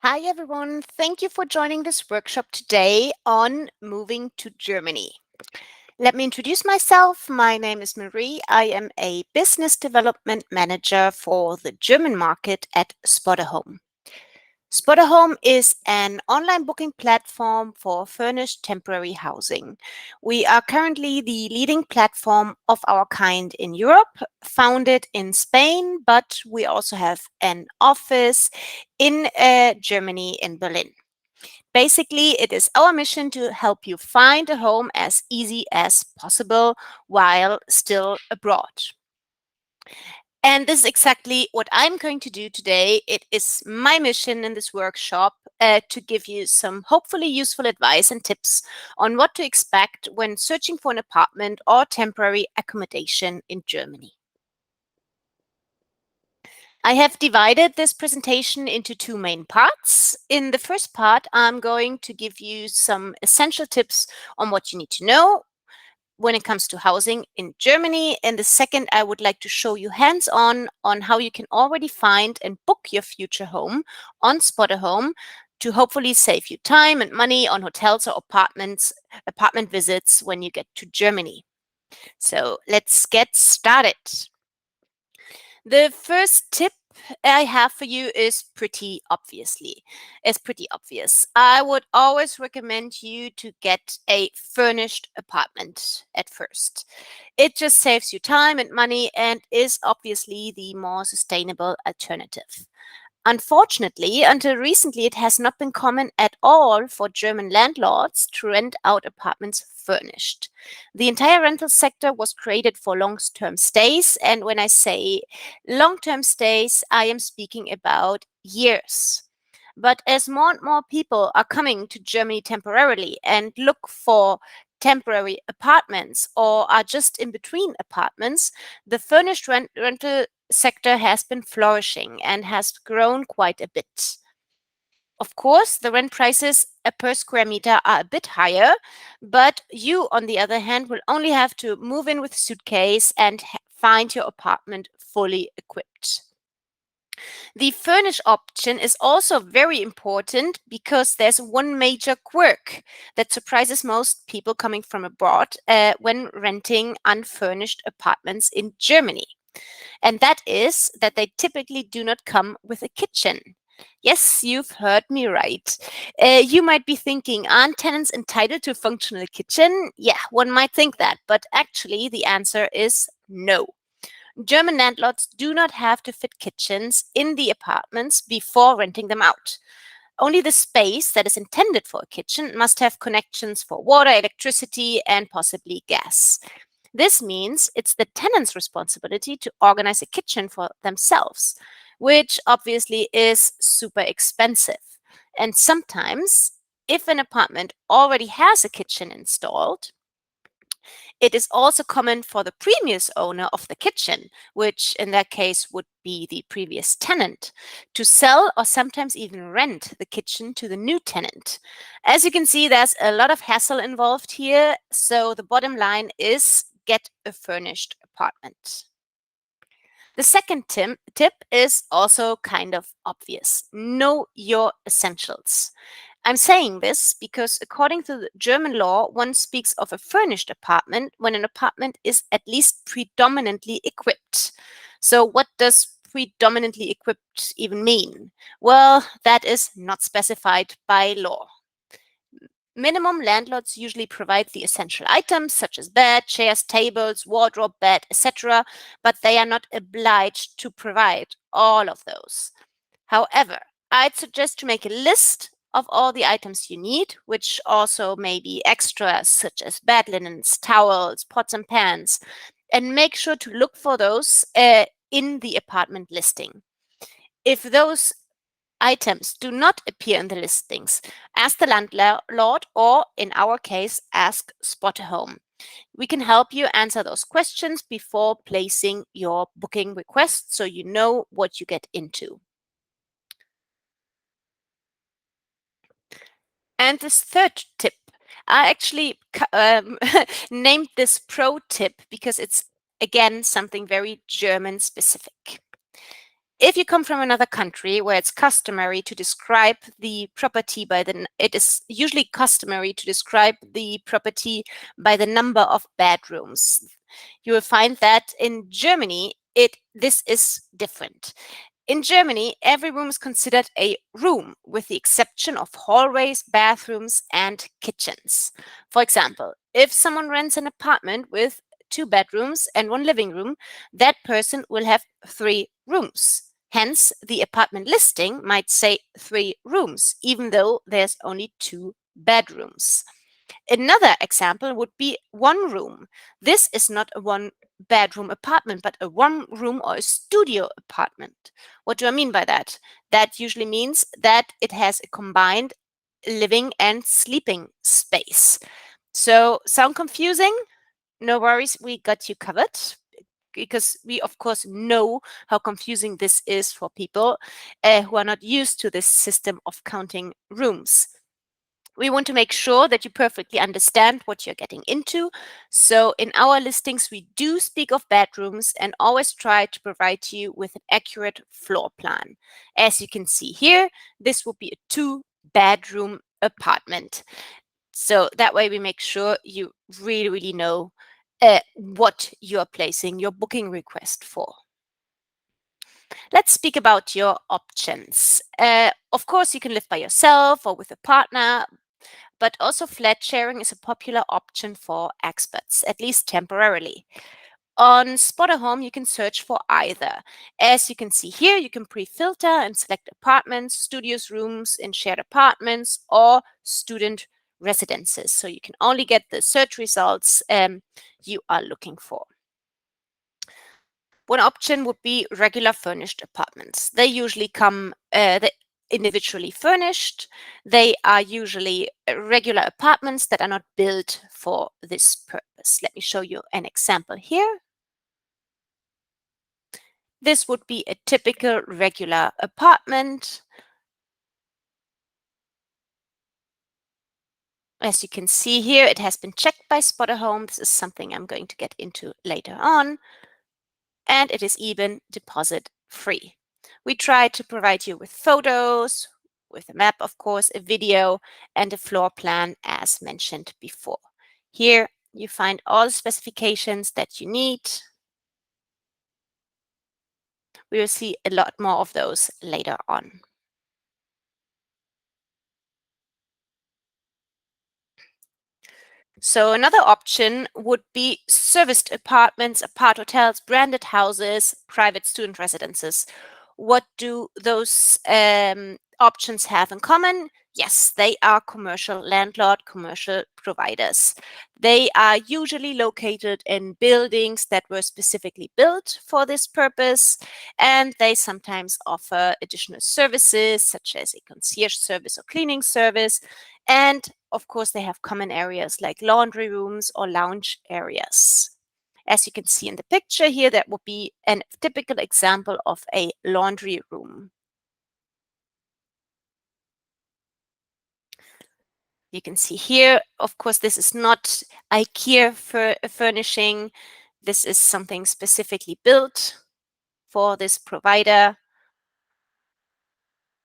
Hi everyone, thank you for joining this workshop today on moving to Germany. Let me introduce myself. My name is Marie. I am a business development manager for the German market at Spotahome. Spotahome is an online booking platform for furnished temporary housing. We are currently the leading platform of our kind in Europe, founded in Spain, but we also have an office in Germany, in Berlin. Basically, it is our mission to help you find a home as easy as possible while still abroad. And this is exactly what I'm going to do today. It is my mission in this workshop to give you some hopefully useful advice and tips on what to expect when searching for an apartment or temporary accommodation in Germany. I have divided this presentation into two main parts. In the first part, I'm going to give you some essential tips on what you need to know when it comes to housing in Germany. In the second, I would like to show you hands-on on how you can already find and book your future home on Spotahome to hopefully save you time and money on hotels or apartment visits when you get to Germany. So let's get started. The first tip I have for you is pretty obvious. I would always recommend you to get a furnished apartment at first. It just saves you time and money and is obviously the more sustainable alternative. Unfortunately, until recently, it has not been common at all for German landlords to rent out apartments furnished. The entire rental sector was created for long-term stays, and when I say long-term stays, I am speaking about years. But as more and more people are coming to Germany temporarily and look for temporary apartments or are just in between apartments, the furnished rental sector has been flourishing and has grown quite a bit. Of course, the rent prices per square meter are a bit higher, but you, on the other hand, will only have to move in with a suitcase and find your apartment fully equipped. The furnished option is also very important because there's one major quirk that surprises most people coming from abroad when renting unfurnished apartments in Germany. And that is that they typically do not come with a kitchen. Yes, you've heard me right. You might be thinking, aren't tenants entitled to a functional kitchen? Yeah, one might think that, but actually the answer is no. German landlords do not have to fit kitchens in the apartments before renting them out. Only the space that is intended for a kitchen must have connections for water, electricity, and possibly gas. This means it's the tenant's responsibility to organize a kitchen for themselves, which obviously is super expensive. And sometimes, if an apartment already has a kitchen installed, it is also common for the previous owner of the kitchen, which in that case would be the previous tenant, to sell or sometimes even rent the kitchen to the new tenant. As you can see, there's a lot of hassle involved here, so the bottom line is get a furnished apartment. The second tip is also kind of obvious. Know your essentials. I'm saying this because according to the German law, one speaks of a furnished apartment when an apartment is at least predominantly equipped. So what does predominantly equipped even mean? Well, that is not specified by law. Minimum landlords usually provide the essential items such as bed, chairs, tables, wardrobe, bed, etc., but they are not obliged to provide all of those. However, I'd suggest to make a list of all the items you need, which also may be extras such as bed linens, towels, pots and pans, and make sure to look for those in the apartment listing. If those items do not appear in the listings, ask the landlord, or in our case, ask Spotahome. We can help you answer those questions before placing your booking request so you know what you get into. And this third tip, I actually named this pro tip because it's, again, something very German specific. If you come from another country where it's customary to describe the property it is usually customary to describe the property by the number of bedrooms. You will find that in Germany, this is different. In Germany, every room is considered a room, with the exception of hallways, bathrooms, and kitchens. For example, if someone rents an apartment with 2 bedrooms and 1 living room, that person will have 3 rooms. Hence, the apartment listing might say 3 rooms, even though there's only 2 bedrooms. Another example would be 1 room. This is not a 1 bedroom apartment, but a 1 room or a studio apartment. What do I mean by that? That usually means that it has a combined living and sleeping space. So, sound confusing? No worries, we got you covered, because we of course know how confusing this is for people who are not used to this system of counting rooms. We want to make sure that you perfectly understand what you're getting into. So in our listings, we do speak of bedrooms and always try to provide you with an accurate floor plan. As you can see here, this will be a 2 bedroom apartment. So that way we make sure you really know what you're placing your booking request for. Let's speak about your options. Of course, you can live by yourself or with a partner, but also flat sharing is a popular option for experts, at least temporarily. On Spotter Home, you can search for either. As you can see here, you can pre-filter and select apartments, studios, rooms in shared apartments, or student residences. So you can only get the search results you are looking for. One option would be regular furnished apartments. They usually come individually furnished. They are usually regular apartments that are not built for this purpose. Let me show you an example here. This would be a typical regular apartment. As you can see here, it has been checked by Spotter Home. This is something I'm going to get into later on. And it is even deposit free. We try to provide you with photos, with a map, of course, a video, and a floor plan as mentioned before. Here you find all the specifications that you need. We will see a lot more of those later on. So another option would be serviced apartments, apart hotels, branded houses, private student residences. What do those options have in common? Yes, they are commercial landlord, commercial providers. They are usually located in buildings that were specifically built for this purpose, and they sometimes offer additional services such as a concierge service or cleaning service. And of course, they have common areas like laundry rooms or lounge areas. As you can see in the picture here, that would be a typical example of a laundry room. You can see here, of course, this is not IKEA furnishing. This is something specifically built for this provider.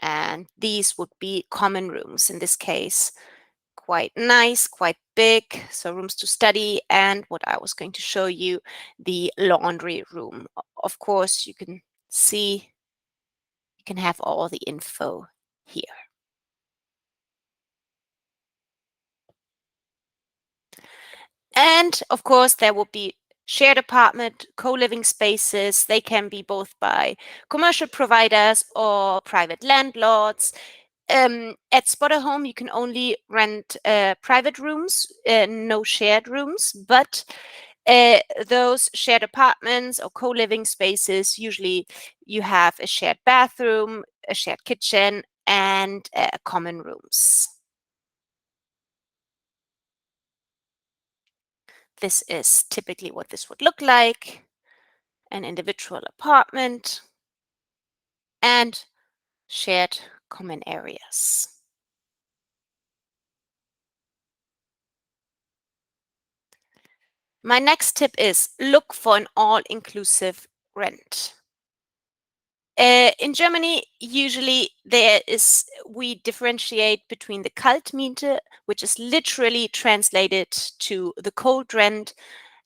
And these would be common rooms in this case. Quite nice, quite big, so rooms to study, and what I was going to show you, the laundry room. Of course, you can see, you can have all the info here. And of course, there will be shared apartment, co-living spaces. They can be both by commercial providers or private landlords. At Spotter Home, you can only rent private rooms, no shared rooms, but those shared apartments or co-living spaces, usually you have a shared bathroom, a shared kitchen, and common rooms. This is typically what this would look like: an individual apartment and shared common areas. My next tip is look for an all-inclusive rent. In Germany, usually we differentiate between the Kaltmiete, which is literally translated to the cold rent,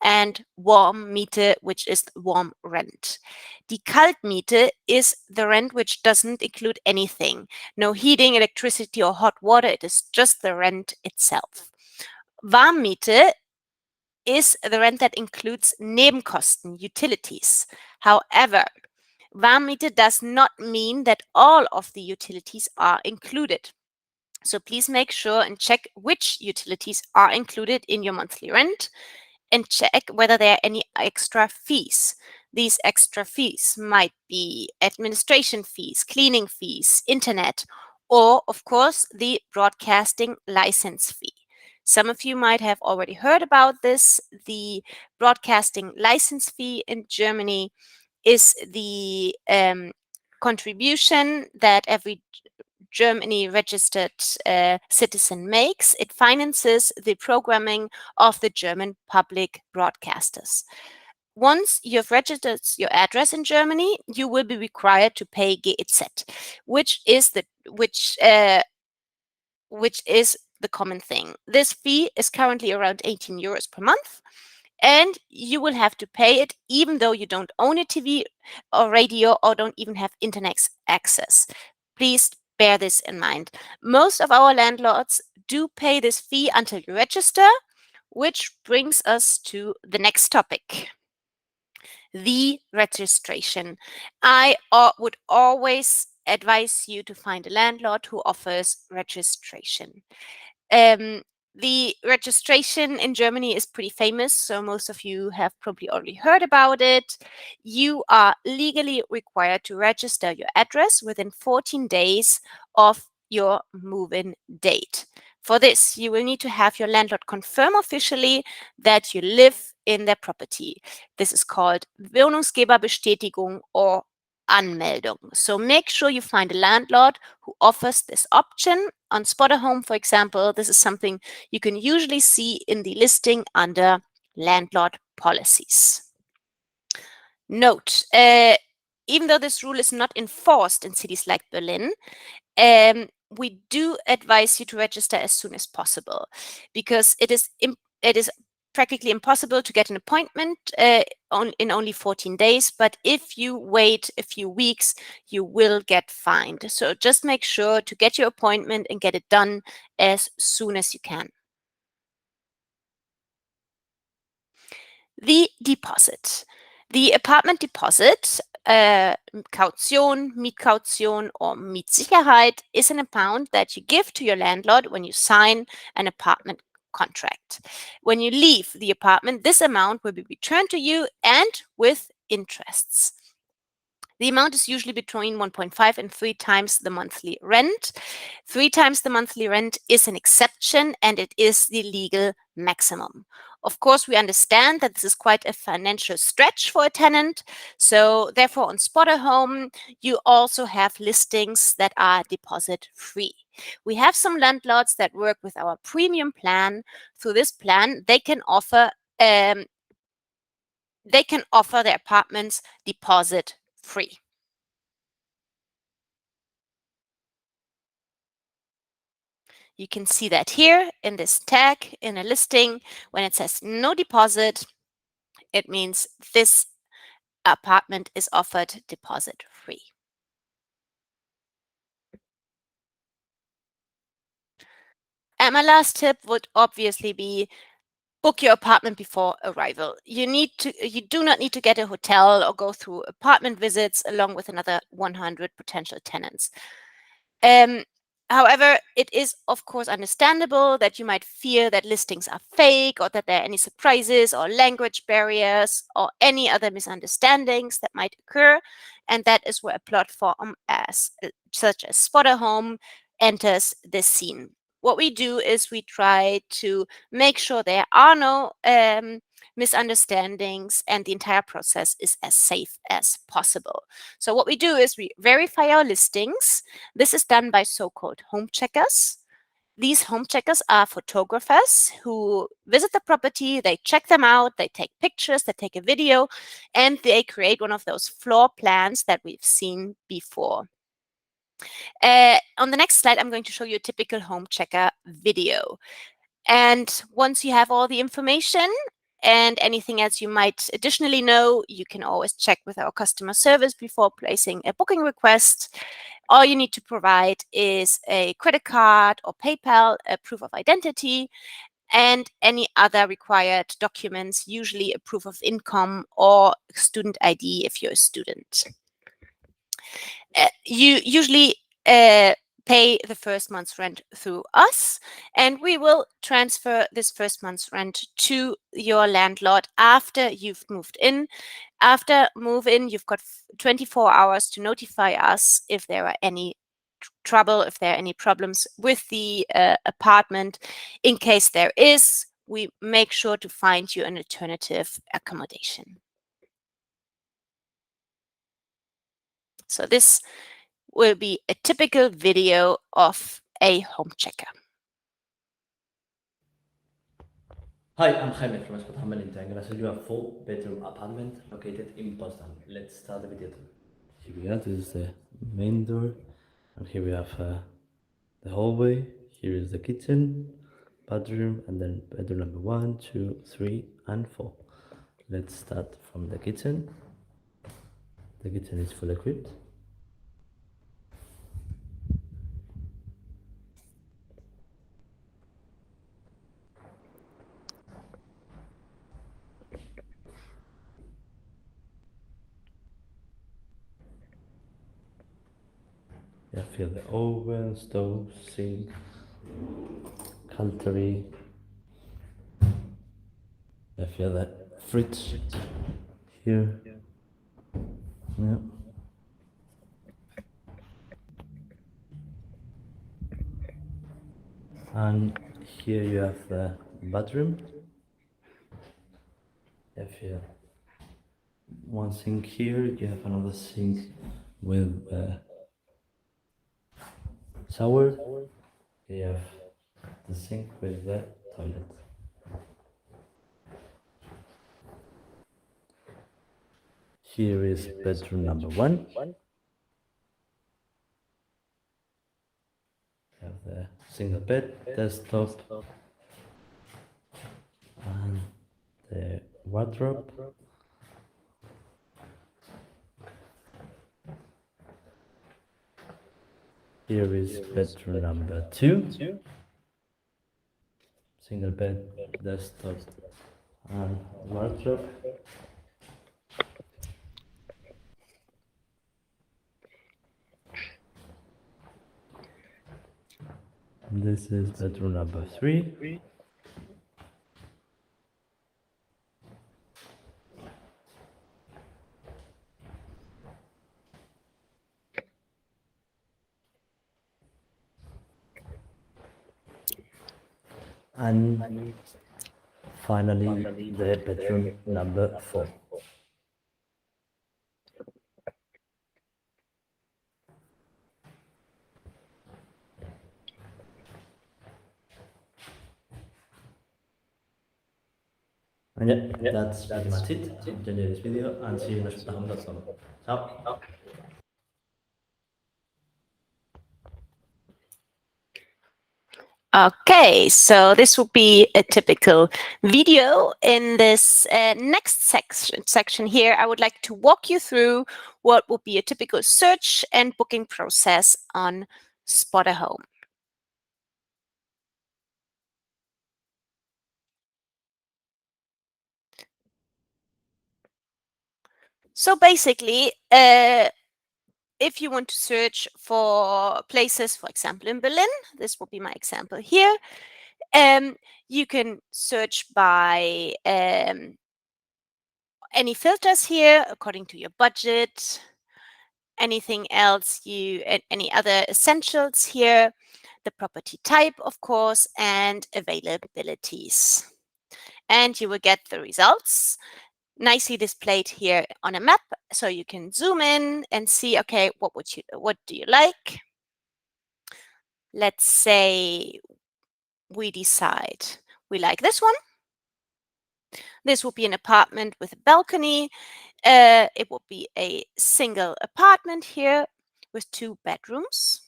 and Warmmiete, which is warm rent. The Kaltmiete is the rent which doesn't include anything. No heating, electricity, or hot water. It is just the rent itself. Warmmiete is the rent that includes Nebenkosten, utilities. However, Warmmiete does not mean that all of the utilities are included. So please make sure and check which utilities are included in your monthly rent and check whether there are any extra fees. These extra fees might be administration fees, cleaning fees, internet, or of course the broadcasting license fee. Some of you might have already heard about this. The broadcasting license fee in Germany is the contribution that every Germany registered citizen makes. It finances the programming of the German public broadcasters. Once you've registered your address in Germany, you will be required to pay GEZ, which is the common thing. This fee is currently around 18 euros per month, and you will have to pay it even though you don't own a TV or radio or don't even have internet access. Please bear this in mind. Most of our landlords do pay this fee until you register, which brings us to the next topic, the registration. I would always advise you to find a landlord who offers registration. The registration in Germany is pretty famous, so most of you have probably already heard about it. You are legally required to register your address within 14 days of your move-in date. For this, you will need to have your landlord confirm officially that you live in their property. This is called Wohnungsgeberbestätigung or Anmeldung. So make sure you find a landlord who offers this option. On Spotter Home, for example, this is something you can usually see in the listing under landlord policies. Note, even though this rule is not enforced in cities like Berlin, we do advise you to register as soon as possible, because it is practically impossible to get an appointment in only 14 days. But if you wait a few weeks, you will get fined. So just make sure to get your appointment and get it done as soon as you can. The deposit. The apartment deposit, Kaution, Mietkaution, or Mietssicherheit, is an amount that you give to your landlord when you sign an apartment contract. When you leave the apartment, this amount will be returned to you and with interests. The amount is usually between 1.5 and 3 times the monthly rent. 3 times the monthly rent is an exception, and it is the legal maximum. Of course, we understand that this is quite a financial stretch for a tenant. So therefore, on Spotter Home, you also have listings that are deposit free. We have some landlords that work with our premium plan. Through this plan, they can offer their apartments deposit free. You can see that here in this tag in a listing. When it says no deposit, it means this apartment is offered deposit free. And my last tip would obviously be book your apartment before arrival. You do not need to get a hotel or go through apartment visits along with another 100 potential tenants. However, it is of course understandable that you might fear that listings are fake, or that there are any surprises or language barriers or any other misunderstandings that might occur. And that is where a platform such as Spotter Home enters the scene. What we do is we try to make sure there are no misunderstandings and the entire process is as safe as possible. So what we do is we verify our listings. This is done by so-called home checkers. These home checkers are photographers who visit the property, they check them out, they take pictures, they take a video, and they create one of those floor plans that we've seen before. On the next slide, I'm going to show you a typical home checker video. And once you have all the information and anything else you might additionally know, you can always check with our customer service before placing a booking request. All you need to provide is a credit card or PayPal, a proof of identity, and any other required documents, usually a proof of income or student ID if you're a student. You usually pay the first month's rent through us, and we will transfer this first month's rent to your landlord after you've moved in. After move-in, you've got 24 hours to notify us if there are any trouble, if there are any problems with the apartment. In case there is, we make sure to find you an alternative accommodation. So this will be a typical video of a home checker. Hi, I'm Jaime from Anmeldung. I'm gonna show you a 4-bedroom apartment located in Boston. Let's start the video. Here we are. This is the main door, and here we have the hallway. Here is the kitchen, bathroom, and then bedroom number 1, 2, 3, and 4. Let's start from the kitchen. The kitchen is fully equipped. You feel the oven, stove, sink, cutlery. I feel the fridge here. Yeah. And here you have the bathroom. You have here one sink here, you have another sink with a shower. You have the sink with the toilet. Here is bedroom number 1. You have the single bed, desktop, and the wardrobe. Here is bedroom number 2. Single bed, desktop, and wardrobe. This is bedroom number 3. And finally, the bedroom number 4. And yeah, that's pretty much it. Hope you enjoyed this video, and see you next time. Ciao. Okay, so this will be a typical video. In this next section here, I would like to walk you through what would be a typical search and booking process on Spot a Home. So basically, if you want to search for places, for example, in Berlin, this will be my example here, you can search by any filters here according to your budget, anything else any other essentials here, the property type, of course, and availabilities. And you will get the results nicely displayed here on a map, so you can zoom in and see, okay, what do you like? Let's say we decide we like this one. This will be an apartment with a balcony. It will be a single apartment here with 2 bedrooms.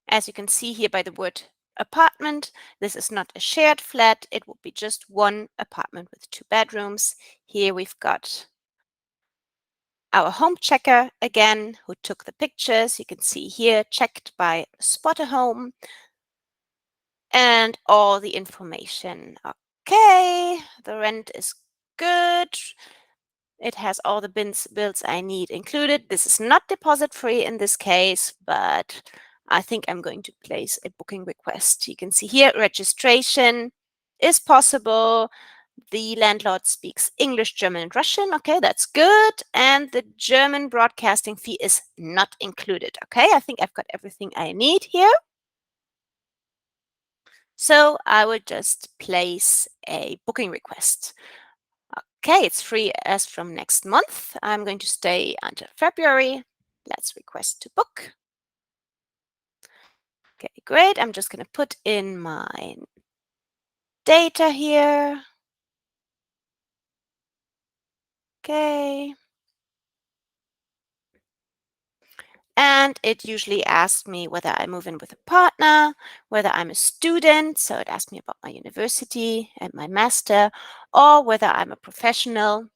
As you can see here by the word apartment, this is not a shared flat. It will be just one apartment with 2 bedrooms. Here we've got our home checker again, who took the pictures. You can see here, checked by Spotter Home, and all the information. Okay, the rent is good. It has all the bills I need included. This is not deposit free in this case, but I think I'm going to place a booking request. You can see here, registration is possible. The landlord speaks English, German, and Russian. Okay, that's good. And the German broadcasting fee is not included. Okay, I think I've got everything I need here. So I will just place a booking request. Okay, it's free as from next month. I'm going to stay until February. Let's request to book. Okay, great. I'm just going to put in my data here. Okay. And it usually asks me whether I move in with a partner, whether I'm a student, so it asks me about my university and my master, or whether I'm a professional.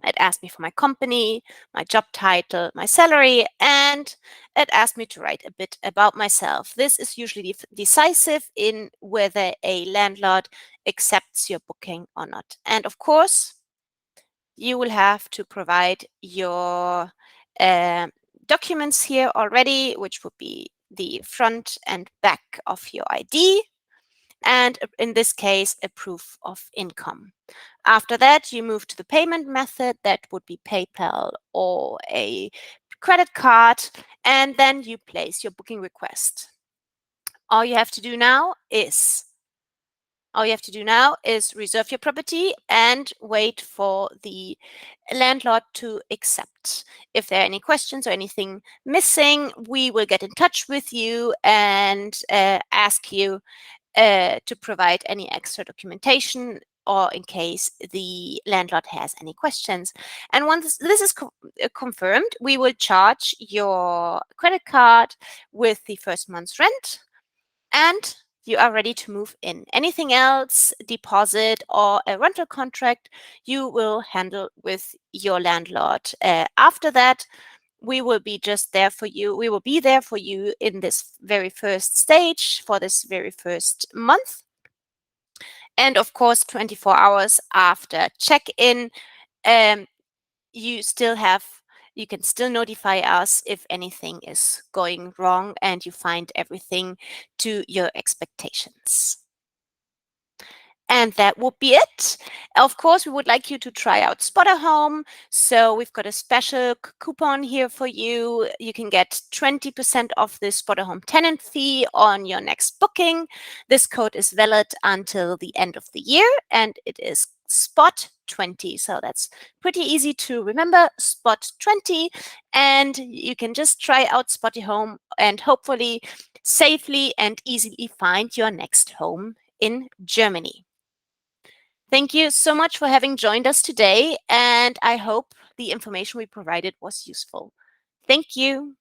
It asked me for my company, my job title, my salary, and it asked me to write a bit about myself. This is usually decisive in whether a landlord accepts your booking or not. And of course, you will have to provide your documents here already, which would be the front and back of your ID, and in this case, a proof of income. After that, you move to the payment method. That would be PayPal or a credit card, and then you place your booking request. All you have to do now is reserve your property and wait for the landlord to accept. If there are any questions or anything missing, we will get in touch with you and ask you to provide any extra documentation, or in case the landlord has any questions. And once this is confirmed, we will charge your credit card with the first month's rent, and you are ready to move in. Anything else, deposit or a rental contract, you will handle with your landlord. After that, we will be just there for you. We will be there for you in this very first stage, for this very first month. And of course, 24 hours after check-in, you can still notify us if anything is going wrong and you find everything to your expectations. And that would be it. Of course, we would like you to try out Spotter Home. So we've got a special coupon here for you. You can get 20% off the Spotter Home tenant fee on your next booking. This code is valid until the end of the year, and it is SPOT20. So that's pretty easy to remember, SPOT20. And you can just try out Spotter Home and hopefully safely and easily find your next home in Germany. Thank you so much for having joined us today, and I hope the information we provided was useful. Thank you.